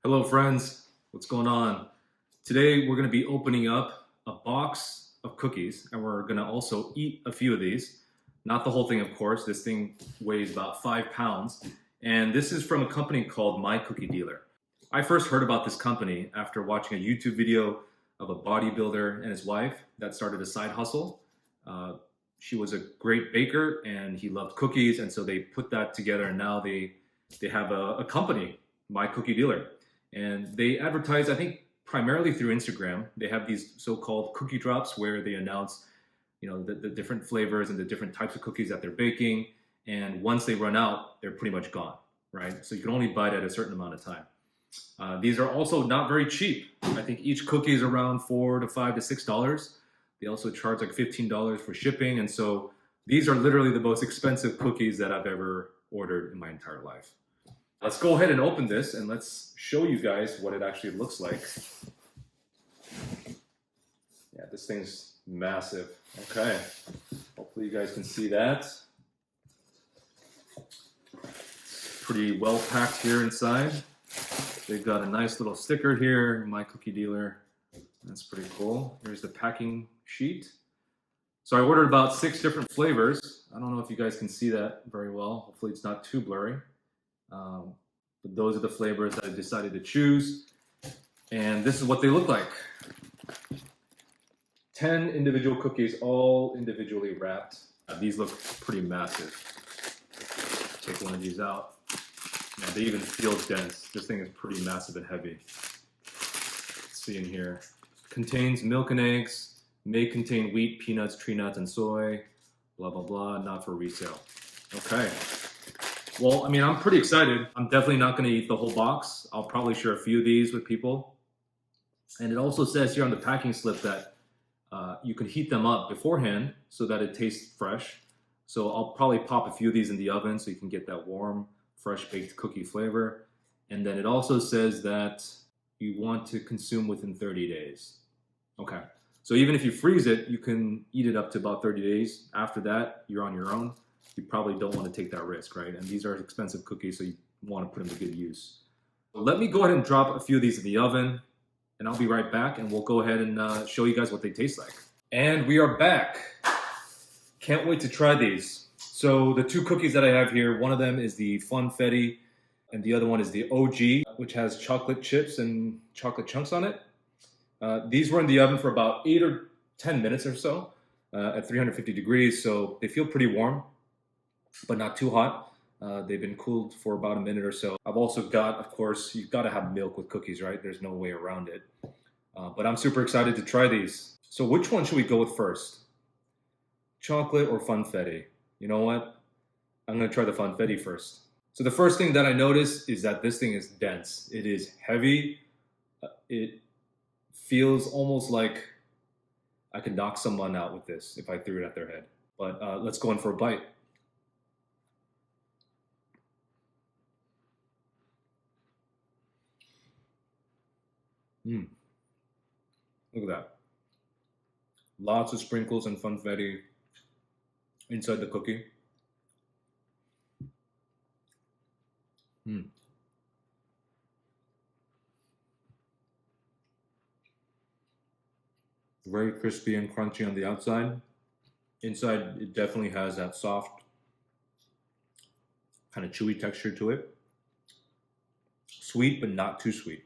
Hello friends, what's going on? Today we're going to be opening up a box of cookies and we're going to also eat a few of these. Not the whole thing, of course. This thing weighs about 5 pounds and this is from a company called My Cookie Dealer. I first heard about this company after watching a YouTube video of a bodybuilder and his wife that started a side hustle. She was a great baker and he loved cookies, and so they put that together and now they have a company, My Cookie Dealer. And they advertise, I think, primarily through Instagram. They have these so-called cookie drops where they announce, the different flavors and the different types of cookies that they're baking. And once they run out, they're pretty much gone, right? So you can only buy it at a certain amount of time. These are also not very cheap. I think each cookie is around $4 to $5 to $6. They also charge like $15 for shipping. And so these are literally the most expensive cookies that I've ever ordered in my entire life. Let's go ahead and open this and let's show you guys what it actually looks like. Yeah, this thing's massive. Okay, hopefully you guys can see that. It's pretty well packed here inside. They've got a nice little sticker here, My Cookie Dealer. That's pretty cool. Here's the packing sheet. So I ordered about 6 different flavors. I don't know if you guys can see that very well. Hopefully it's not too blurry. But those are the flavors that I decided to choose. And this is what they look like. 10 individual cookies, all individually wrapped. These look pretty massive. Take one of these out. Yeah, they even feel dense. This thing is pretty massive and heavy. Let's see in here. Contains milk and eggs. May contain wheat, peanuts, tree nuts, and soy. Blah, blah, blah. Not for resale. Okay. Well, I mean, I'm pretty excited. I'm definitely not going to eat the whole box. I'll probably share a few of these with people. And it also says here on the packing slip that you can heat them up beforehand so that it tastes fresh. So I'll probably pop a few of these in the oven so you can get that warm, fresh baked cookie flavor. And then it also says that you want to consume within 30 days. Okay. So even if you freeze it, you can eat it up to about 30 days. After that, you're on your own. You probably don't want to take that risk, right? And these are expensive cookies, so you want to put them to good use. Let me go ahead and drop a few of these in the oven, and I'll be right back, and we'll go ahead and show you guys what they taste like. And we are back. Can't wait to try these. So the 2 cookies that I have here, one of them is the Funfetti, and the other one is the OG, which has chocolate chips and chocolate chunks on it. These were in the oven for about 8 or 10 minutes or so at 350 degrees, so they feel pretty warm, but not too hot. They've been cooled for about a minute or so. I've also got, of course, you've got to have milk with cookies, right? There's no way around it. But I'm super excited to try these. So which one should we go with first? Chocolate or Funfetti? You know what? I'm going to try the Funfetti first. So the first thing that I noticed is that this thing is dense. It is heavy. It feels almost like I could knock someone out with this if I threw it at their head. But let's go in for a bite. Look at that. Lots of sprinkles and Funfetti inside the cookie. Very crispy and crunchy on the outside. Inside, it definitely has that soft, kind of chewy texture to it. Sweet, but not too sweet.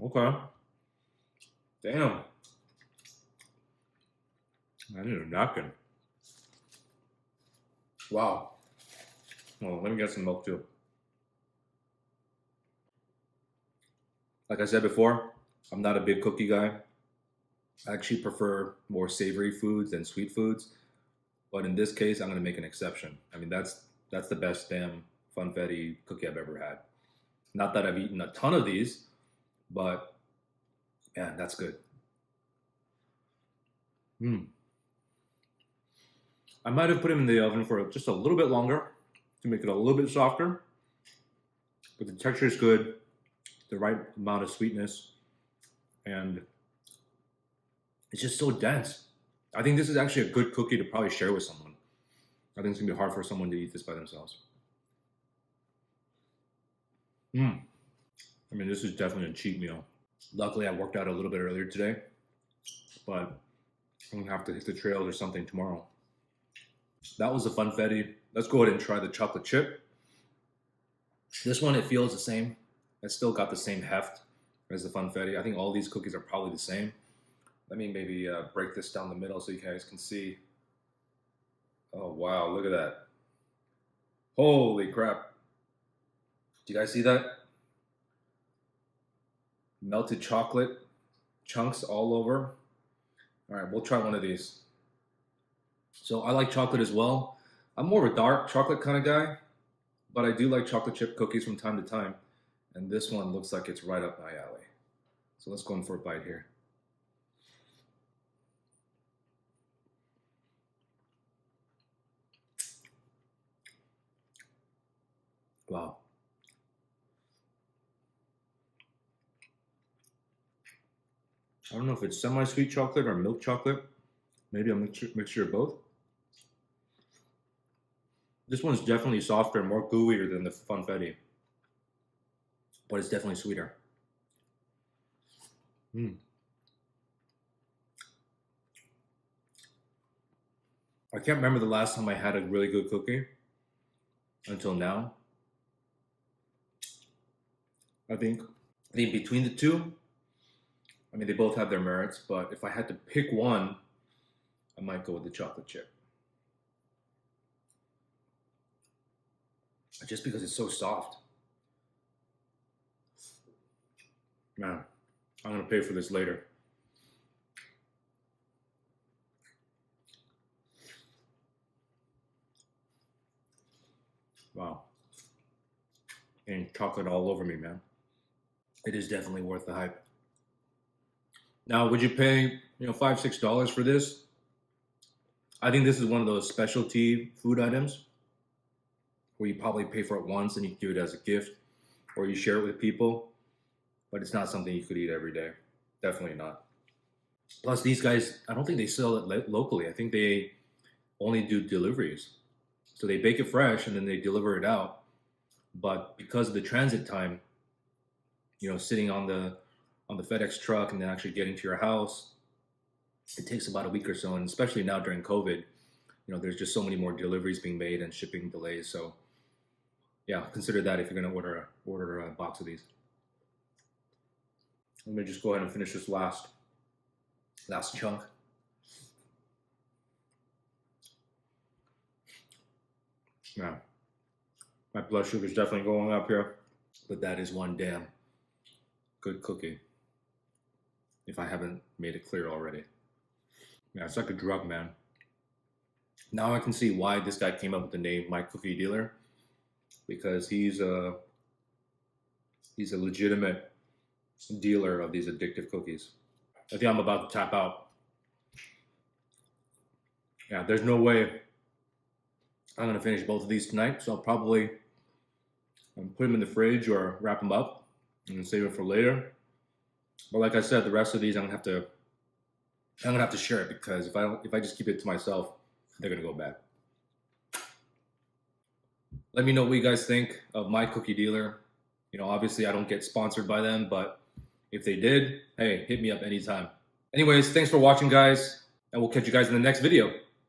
Okay. Damn. I need a napkin. Wow. Well, let me get some milk too. Like I said before, I'm not a big cookie guy. I actually prefer more savory foods than sweet foods. But in this case, I'm going to make an exception. I mean, that's the best damn Funfetti cookie I've ever had. Not that I've eaten a ton of these, but man, that's good. I might have put them in the oven for just a little bit longer to make it a little bit softer. But the texture is good, the right amount of sweetness, and it's just so dense. I think this is actually a good cookie to probably share with someone. I think it's gonna be hard for someone to eat this by themselves. I mean, this is definitely a cheat meal. Luckily, I worked out a little bit earlier today, but I'm gonna have to hit the trails or something tomorrow. That was a funfetti. Let's go ahead and try the chocolate chip. This one, it feels the same. It's still got the same heft as the funfetti. I think all these cookies are probably the same. Let me maybe break this down the middle so you guys can see. Oh, wow, look at that. Holy crap. Do you guys see that? Melted chocolate chunks all over. All right, we'll try one of these. So I like chocolate as well. I'm more of a dark chocolate kind of guy, but I do like chocolate chip cookies from time to time. And this one looks like it's right up my alley. So let's go in for a bite here. Wow. I don't know if it's semi-sweet chocolate or milk chocolate. Maybe a mixture of both. This one's definitely softer and more gooier than the funfetti, but it's definitely sweeter. I can't remember the last time I had a really good cookie until now. I think between the two, I mean, they both have their merits, but if I had to pick one, I might go with the chocolate chip. Just because it's so soft. Man, I'm gonna pay for this later. Wow. And chocolate all over me, man. It is definitely worth the hype. Now, would you pay, $5, $6 for this? I think this is one of those specialty food items where you probably pay for it once and you can do it as a gift, or you share it with people, but it's not something you could eat every day. Definitely not. Plus, these guys, I don't think they sell it locally. I think they only do deliveries. So they bake it fresh and then they deliver it out. But because of the transit time, sitting on the FedEx truck and then actually getting to your house, it takes about a week or so. And especially now during COVID, there's just so many more deliveries being made and shipping delays. So yeah, consider that if you're going to order a box of these. Let me just go ahead and finish this last chunk. Yeah, my blood sugar is definitely going up here, but that is one damn good cookie, if I haven't made it clear already. Yeah, it's like a drug, man. Now I can see why this guy came up with the name My Cookie Dealer, because he's a legitimate dealer of these addictive cookies. I think I'm about to tap out. Yeah, there's no way I'm gonna finish both of these tonight, so I'll probably put them in the fridge or wrap them up and save it for later. But like I said, the rest of these I'm gonna have to share it, because if I just keep it to myself, they're gonna go bad. Let me know what you guys think of My Cookie Dealer. Obviously I don't get sponsored by them, but if they did, hey, hit me up anytime. Anyways, thanks for watching, guys, and we'll catch you guys in the next video.